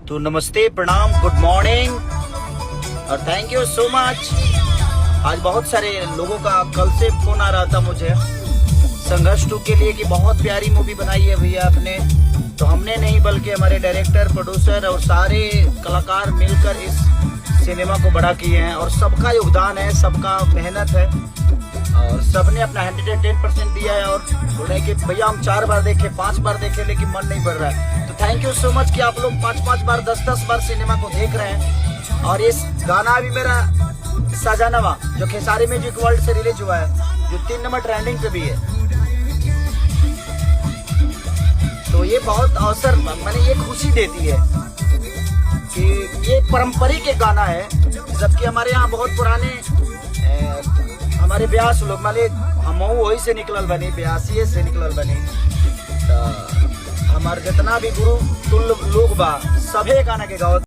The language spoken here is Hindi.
तो नमस्ते, प्रणाम, गुड मॉर्निंग और थैंक यू सो मच। आज बहुत सारे लोगों का कल से फोन आ रहा था मुझे संघर्ष 2 के लिए कि बहुत प्यारी मूवी बनाई है भैया आपने। तो हमने नहीं बल्कि हमारे डायरेक्टर, प्रोड्यूसर और सारे कलाकार मिलकर इस सिनेमा को बड़ा किए हैं और सबका योगदान है, सबका मेहनत है और सबने अपना 110% दिया है। और बोल रहे हैं कि भैया हम 4 बार देखे, 5 बार देखे लेकिन मन नहीं भर रहा है। तो थैंक यू सो मच कि आप लोग 5-5 बार, 10-10 बार सिनेमा को देख रहे हैं। और इस गाना भी मेरा साजानवा जो खेसारी म्यूजिक वर्ल्ड से रिलीज हुआ है, जो 3 नंबर ट्रेंडिंग पे भी है। तो ये बहुत अवसर, मैंने ये खुशी देती है कि ये पारंपरिक एक गाना है, जबकि हमारे यहाँ बहुत पुराने हमारे ब्यास लोग माले हम वही से निकलल बनी, ब्यासी से निकलल बनी। तो हमारे जितना भी गुरु तुल्य लोग बा सभे गाना के गाओ।